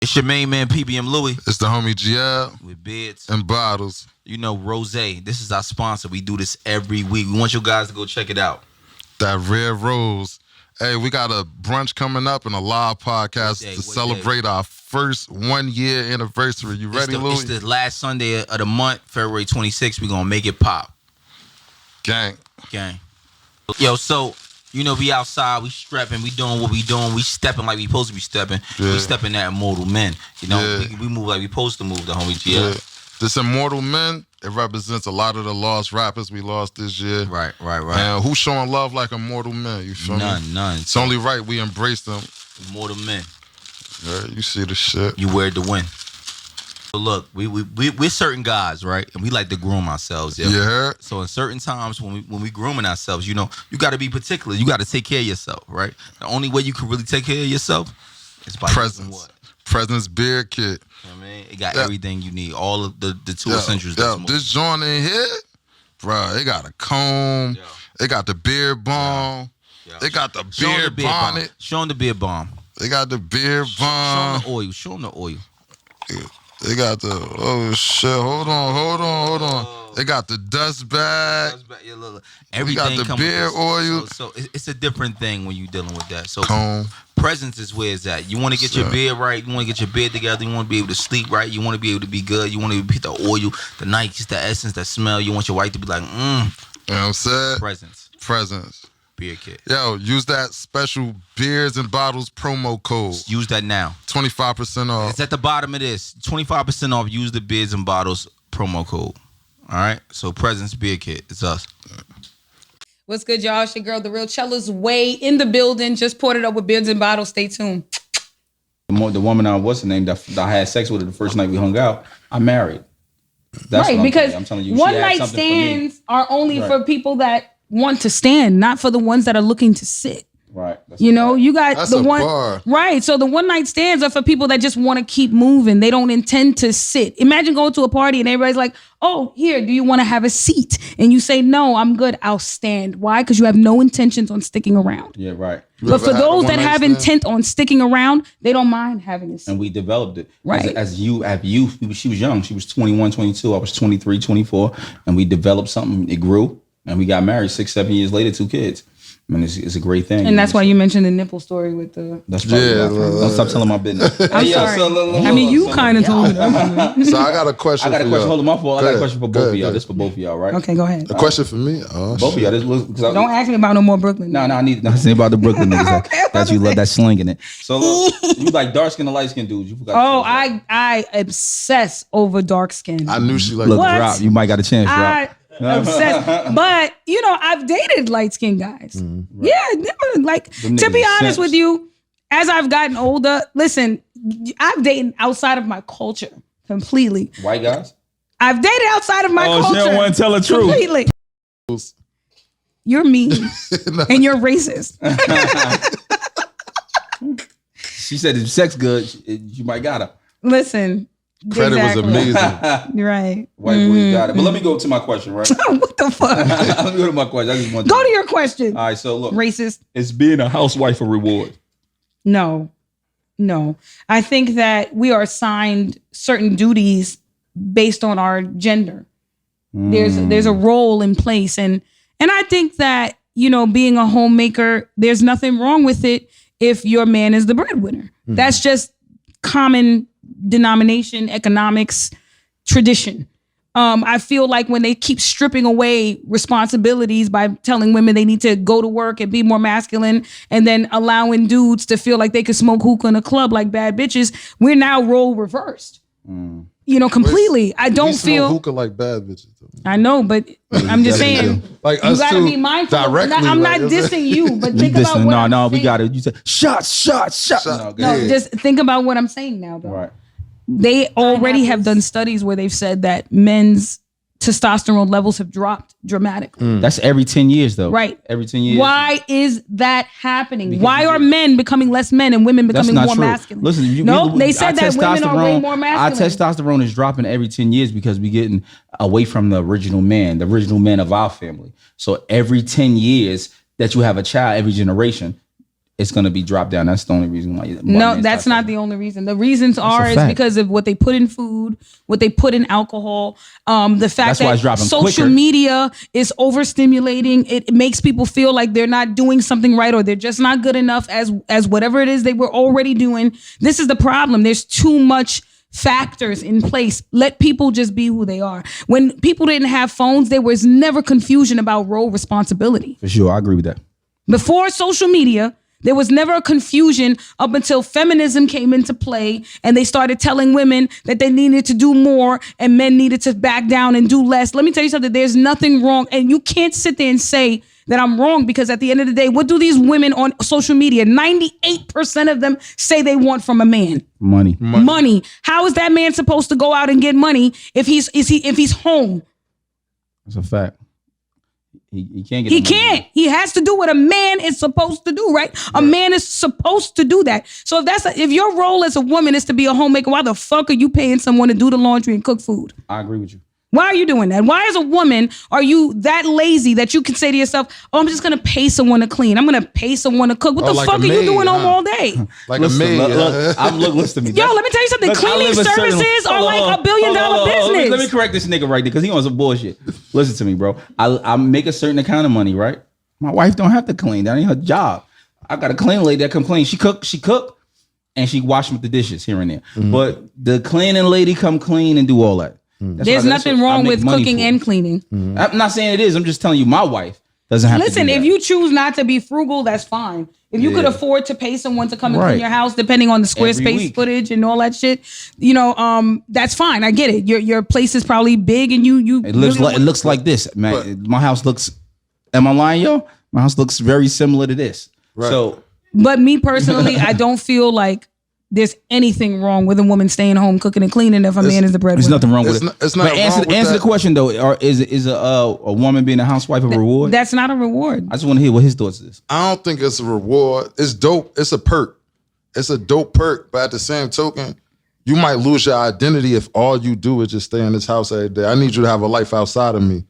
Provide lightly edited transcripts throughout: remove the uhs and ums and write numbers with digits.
It's your main man, PBM Louie. It's the homie GL. With Bids. And Bottles. You know, Rose. This is our sponsor. We do this every week. We want you guys to go check it out. That Red Rose. Hey, we got a brunch coming up and a live podcast to celebrate our first 1 year anniversary. You ready, Louie? It's the last Sunday of the month, February 26th. We're going to make it pop. Gang. Yo, so... You know, we outside, we strapping, we doing what we doing, we stepping like we supposed to be stepping. Yeah. We stepping at Immortal Men. You know, we move like we supposed to move, the homie GL. Yeah. This Immortal Men, it represents a lot of the lost rappers we lost this year. Right. And who's showing love like Immortal Men? You feel me? None. It's only right we embrace them. Immortal Men. Yeah, you see the shit. You wear it to win. So look, we're certain guys, right? And we like to groom ourselves. Yeah. So in certain times when we grooming ourselves, you know, you got to be particular. You got to take care of yourself, right? The only way you can really take care of yourself is by Presence. What? Presence beard kit. You know what I mean? It got everything you need. All of the two essentials. This joint in here, bro, it got a comb. It got the beard balm. It got the beard bonnet. Show them the beard balm. They got the beard balm. Show them the oil. They got the, oh shit, hold on. They got the dust bag. We got the beard oil. So it's a different thing when you're dealing with that. So comb. Presence is where it's at. You want to get your beard right. You want to get your beard together. You want to be able to sleep right. You want to be able to be good. You want to get the oil, the Nikes, the essence, the smell. You want your wife to be like, You know what I'm saying? Presence. Beard kit. Yo, use that special Beers and Bottles promo code. Use that now. 25% off. It's at the bottom of this. 25% off. Use the Beers and Bottles promo code. All right? So Presence Beard Kit. It's us. What's good, y'all? It's your girl, the real Chela's way in the building. Just poured it up with Beers and Bottles. Stay tuned. The woman what's her name that I had sex with her the first night we hung out, I married. That's right, because I'm telling you, one night stands are only for people that want to stand, not for the ones that are looking to sit. Right. You know, you got the one bar. Right. So the one night stands are for people that just want to keep moving. They don't intend to sit. Imagine going to a party and everybody's like, oh, here, do you want to have a seat? And you say, no, I'm good. I'll stand. Why? Because you have no intentions on sticking around. Yeah, right. But for those that have intent on sticking around, they don't mind having a seat. And we developed it. Right. As youth, she was young. She was 21, 22. I was 23, 24. And we developed something. It grew. And we got married 6-7 years later, 2 kids. I mean, it's a great thing. And that's why you mentioned the nipple story with the... That's probably don't stop telling my business. I'm sorry. I mean, you kind of told me. So I got a question for y'all. Hold on, my fault. I got a question for both of y'all. This for both of y'all, right? Okay, go ahead. A question for me? Oh, both of y'all. Don't ask me about no more Brooklyn. No, I need nothing about the Brooklyn niggas that you love, that slinging it. So look, you like dark skin or light skin dudes? You forgot. Oh, I obsess over dark skin. I knew she liked look, drop. You might got a chance, drop. Obsessed. But you know, I've dated light-skinned guys. Right. Yeah, never like to be honest with you, as I've gotten older, listen, I've dated outside of my culture completely. White guys? I've dated outside of my culture. She don't want to tell the truth. Completely. You're mean and you're racist. She said if sex good, you might got her. Listen. Credit was amazing. Right. White boy got it. But let me go to my question, right? What the fuck? Let me go to my question. I just want go to your question. All right, so look. Racist. Is being a housewife a reward? No. I think that we are assigned certain duties based on our gender. There's a role in place. And I think that, you know, being a homemaker, there's nothing wrong with it if your man is the breadwinner. That's just common denomination, economics, tradition. I feel like when they keep stripping away responsibilities by telling women they need to go to work and be more masculine and then allowing dudes to feel like they could smoke hookah in a club like bad bitches, we're now role reversed. You know, completely. I don't feel hookah like bad bitches. I know, but I'm just saying, like you gotta be mindful. I'm not dissing you, but think about what I'm saying. We got it. You said shots. No, just think about what I'm saying now, though. Right. They already have done studies where they've said that men's testosterone levels have dropped dramatically. That's every 10 years, though. Right. Every 10 years. Why is that happening? Why are men becoming less men and women becoming more masculine? Listen, they said that women are way more masculine. Our testosterone is dropping every 10 years because we're getting away from the original man of our family. So every 10 years that you have a child, every generation, it's going to be dropped down. That's the only reason why. No, that's not the only reason. The reasons is because of what they put in food, what they put in alcohol, the fact that social media is overstimulating. It makes people feel like they're not doing something right or they're just not good enough as whatever it is they were already doing. This is the problem. There's too much factors in place. Let people just be who they are. When people didn't have phones, there was never confusion about role responsibility. For sure, I agree with that. Before social media, there was never a confusion up until feminism came into play and they started telling women that they needed to do more and men needed to back down and do less. Let me tell you something. There's nothing wrong. And you can't sit there and say that I'm wrong, because at the end of the day, what do these women on social media, 98% of them say they want from a man? Money. How is that man supposed to go out and get money if he's home? That's a fact. He can't get. He can't. He has to do what a man is supposed to do, right? A man is supposed to do that. So if your role as a woman is to be a homemaker, why the fuck are you paying someone to do the laundry and cook food? I agree with you. Why are you doing that? Why, as a woman, are you that lazy that you can say to yourself, "Oh, I'm just gonna pay someone to clean. I'm gonna pay someone to cook"? What the fuck are you doing home all day? Listen to me. Yo, let me tell you something. Cleaning services are like $1 billion business. Let me correct this nigga right there, because he on some bullshit. Listen to me, bro. I make a certain amount of money, right? My wife don't have to clean. That ain't her job. I got a clean lady that come clean. She cook, and she wash the dishes here and there. Mm-hmm. But the cleaning lady come clean and do all that. There's nothing wrong with cooking and cleaning. Mm-hmm. I'm not saying it is. I'm just telling you, my wife doesn't have to do that. Listen, if you choose not to be frugal, that's fine. If you could afford to pay someone to come and clean your house, depending on the square space footage and all that shit, that's fine. I get it. Your place is probably big, and you. It looks like this, man. My house looks. Am I lying, yo? My house looks very similar to this. Right. So, but me personally, I don't feel like there's anything wrong with a woman staying home cooking and cleaning if a man is the breadwinner. There's nothing wrong with it. It's not. But answer the question though. Is a woman being a housewife a reward? That's not a reward. I just want to hear what his thoughts is. I don't think it's a reward. It's dope. It's a perk. It's a dope perk. But at the same token, you might lose your identity if all you do is just stay in this house every day. I need you to have a life outside of me.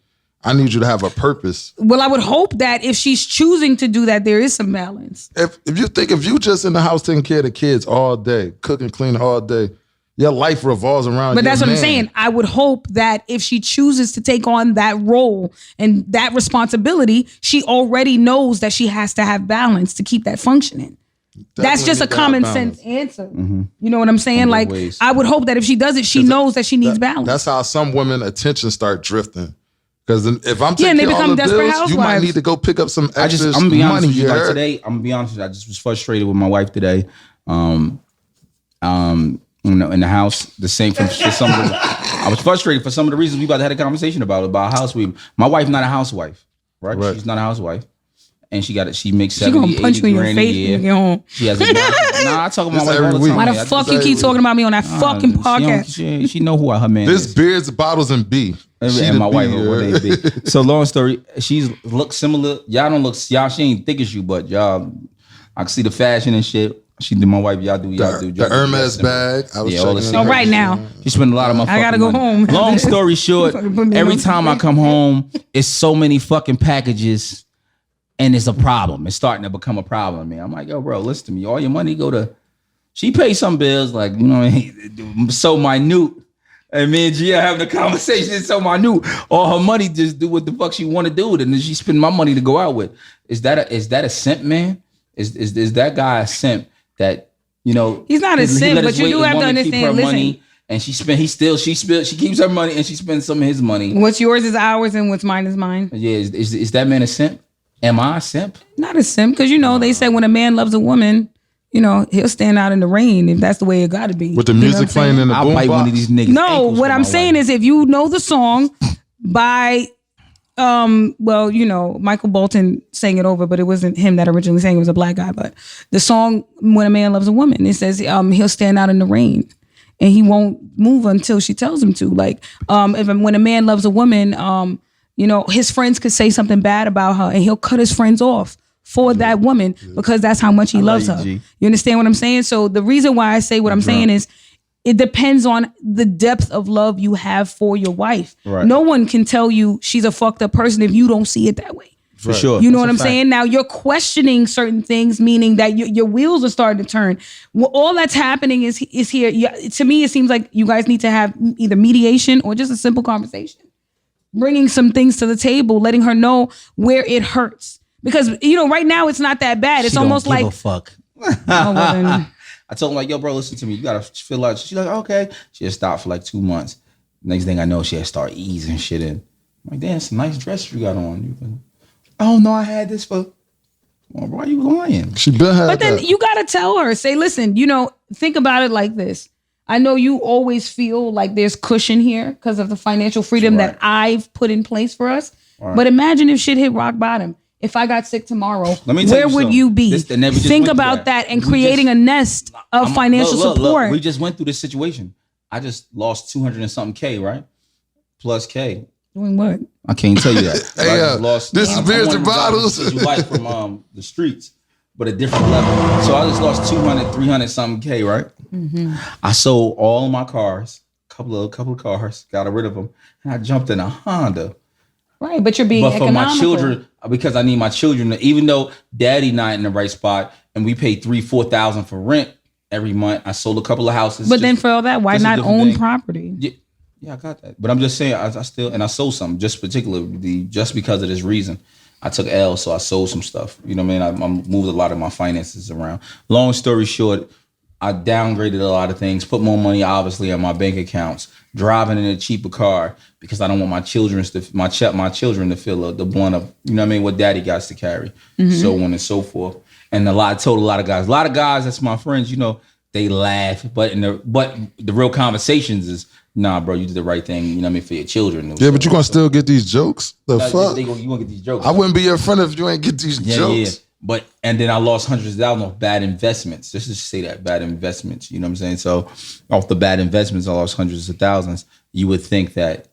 I need you to have a purpose. Well, I would hope that if she's choosing to do that, there is some balance. If you just in the house taking care of the kids all day, cooking, cleaning all day, your life revolves around. But that's what I'm saying. I would hope that if she chooses to take on that role and that responsibility, she already knows that she has to have balance to keep that functioning. That's just a common sense answer. Mm-hmm. You know what I'm saying? Like, I would hope that if she does it, she knows that she needs balance. That's how some women attention start drifting. Because if I'm taking care of all the bills, you might need to go pick up some extra money. Today, I'm gonna be honest with you. I just was frustrated with my wife today. In the house, the same for some of the. I was frustrated for some of the reasons we about to have a conversation about house. My wife not a housewife, right? She's not a housewife, and she makes 70, 80 grand a year. She has a I talk about my wife all the time. Why the fuck you keep talking about me on that fucking podcast? She know who her man is. This beards, bottles, and B. And my wife, what they be. So long story, she's look similar. She ain't thick as you, but y'all, I can see the fashion and shit. She do my wife, y'all do. The Hermes bag. I was checking all right now. She spend a lot of my. I gotta go home. Long story short, every time I come home, it's so many fucking packages, and it's a problem. It's starting to become a problem, man. I'm like, yo, bro, listen to me. All your money go to. She pays some bills, like so minute. And me and Gia having a conversation, it's so minute. All her money just do what the fuck she want to do with it, and then she spend my money to go out with. Is that a simp, man? Is that guy a simp that He's not a simp, but you do have to understand. Listen, money, and she keeps her money and she spends some of his money. What's yours is ours, and what's mine is mine. Yeah, is that man a simp? Am I a simp? Not a simp, because they say when a man loves a woman, he'll stand out in the rain if that's the way it got to be. With the music playing in the boom box. I'll bite one of these niggas. No, what I'm saying is if you know the song by, Michael Bolton sang it over, but it wasn't him that originally sang it. It was a black guy. But the song "When a Man Loves a Woman," it says he'll stand out in the rain and he won't move until she tells him to. Like when a man loves a woman, his friends could say something bad about her and he'll cut his friends off for that woman because that's how much he loves her. You understand what I'm saying? So the reason why I say what I'm saying is it depends on the depth of love you have for your wife. Right. No one can tell you she's a fucked up person if you don't see it that way. For sure. You know what I'm saying? Now you're questioning certain things, meaning that your wheels are starting to turn. Well, all that's happening is here. To me, it seems like you guys need to have either mediation or just a simple conversation. Bringing some things to the table, letting her know where it hurts. Because, right now it's not that bad. It's almost like... a fuck. Oh, well then. I told him, like, yo, bro, listen to me. You got to fill out. She's like, okay. She had stopped for like 2 months. Next thing I know, she had started easing shit in. I'm like, damn, it's a nice dress you got on. Oh, no, I had this for... Well, why are you lying? She been had But then that. you got to tell her, say, listen, think about it like this. I know you always feel like there's cushion here because of the financial freedom that I've put in place for us. Right. But imagine if shit hit rock bottom. If I got sick tomorrow, where would you be? Think about that and creating a nest of financial support. Look, we just went through this situation. I just lost 200 and something K, right? Plus K. Doing what? I can't tell you that. Hey, I just lost. This is beers and bottles. You like from the streets, but a different level. So I just lost 200, 300 something K, right? Mm-hmm. I sold all of my cars, couple of cars, got rid of them, and I jumped in a Honda. Right, but you're being economical. For my children, because I need my children to, even though daddy not in the right spot and we pay $3,000-$4,000 for rent every month, I sold a couple of houses. But then for all that, why not own property? Yeah, I got that. But I'm just saying, I still, and I sold something just because of this reason. I took L, so I sold some stuff. You know what I mean? I moved a lot of my finances around. Long story short, I downgraded a lot of things, put more money obviously on my bank accounts, driving in a cheaper car because I don't want my children to feel the blunt of, what daddy got to carry, so on and so forth. And I told a lot of guys that's my friends, they laugh, but the real conversations is, nah, bro, you did the right thing, for your children. Yeah, but you're gonna still get these jokes. The fuck? You gonna get these jokes. I wouldn't be your friend if you ain't get these jokes. Yeah. And then I lost hundreds of thousands off bad investments. Just to say that, bad investments. You know what I'm saying? So off the bad investments, I lost hundreds of thousands. You would think that,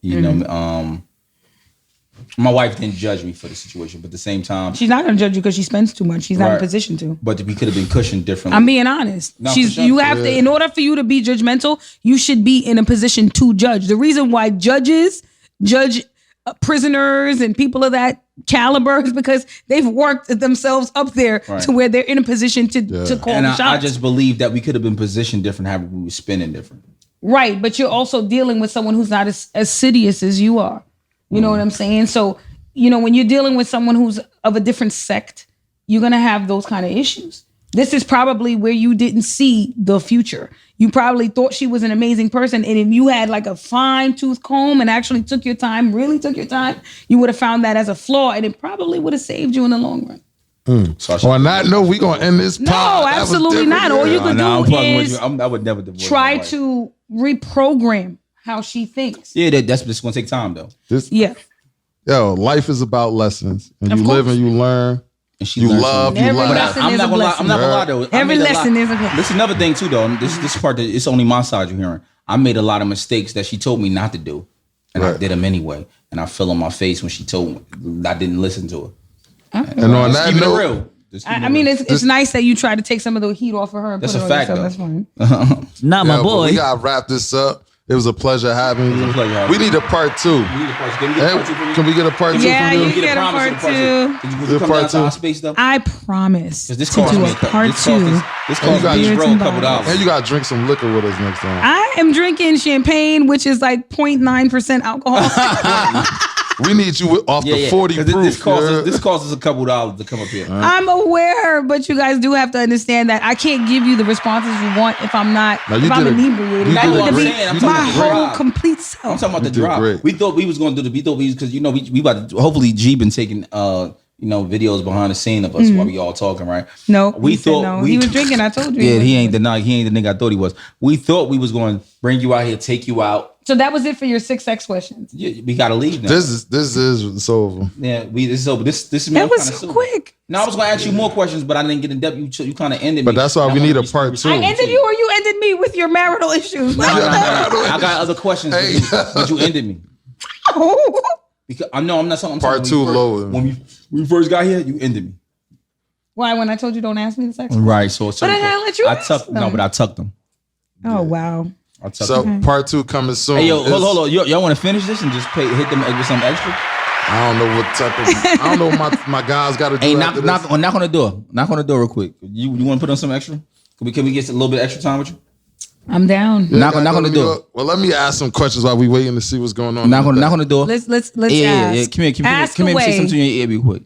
my wife didn't judge me for the situation, but at the same time, she's not gonna judge you because she spends too much. She's not in a position to. But we could have been cushioned differently. I'm being honest. No, you have to, in order for you to be judgmental, you should be in a position to judge. The reason why judges judge prisoners and people of that caliber is because they've worked themselves up there to where they're in a position to call the shots. I just believe that we could have been positioned different, how we were spinning different. Right, but you're also dealing with someone who's not as assiduous as you are. You know what I'm saying? So, when you're dealing with someone who's of a different sect, you're going to have those kind of issues. This is probably where you didn't see the future. You probably thought she was an amazing person. And if you had like a fine tooth comb and actually really took your time, you would have found that as a flaw and it probably would have saved you in the long run. So on that note, we gonna end this pod. No, absolutely not. All you can do is I would never divorce try to reprogram how she thinks. Yeah, that's going to take time though. Life is about lessons, and you live and you learn. And you love, you laugh. I'm not gonna lie though. Every lesson is a blessing. This is another thing too though. This part that it's only my side you're hearing. I made a lot of mistakes that she told me not to do, and I did them anyway. And I fell on my face when she told me I didn't listen to her. And on that note, it's nice that you try to take some of the heat off of her. And that's put a it fact, on though. That's fine. Not my boy. We gotta wrap this up. It was a pleasure having you. We need a part 2. Can we get a part 2? Yeah, you get a part 2. Did you come down to our space though? I promise to this do a part 2. This cost me a couple dollars. And you gotta drink some liquor with us next time. I am drinking champagne, which is like 0.9% alcohol. We need you off the 40 proof. This costs us a couple dollars to come up here. I'm aware, but you guys do have to understand that I can't give you the responses you want if I'm not inebriated. I need to be my whole complete self. I'm talking about the drop. We thought we was going to do because we about to, hopefully G been taking videos behind the scene of us while we all talking, right? No, he was drinking. I told you. Yeah, he ain't the nigga I thought he was. We thought we was going to bring you out here, take you out. So that was it for your 6X questions. Yeah, we gotta leave now. This is it's over. Yeah, this is over. This is that was so quick. No, I was gonna ask you more questions, but I didn't get in depth. You kind of ended me. But that's why we need a part 2. I ended you, or you ended me with your marital issues. No. I got other questions, but you ended me. Because I'm not talking part 2 low. When we first got here, you ended me. Why? When I told you don't ask me the sex? Right. So but I didn't let you. But I tucked them. Oh wow. So part 2 coming soon. Hey yo, hold on. Y'all want to finish this and just hit them with some extra? I don't know what type of. I don't know what my guys got to do. Hey, knock on the door. Knock on the door real quick. You want to put on some extra? Can we get a little bit extra time with you? I'm down. Yeah, knock on the door. Well, let me ask some questions while we waiting to see what's going on. Knock on the door. Let's Yeah. ask. Come here. Ask Come here. away. Say something to your ear real quick.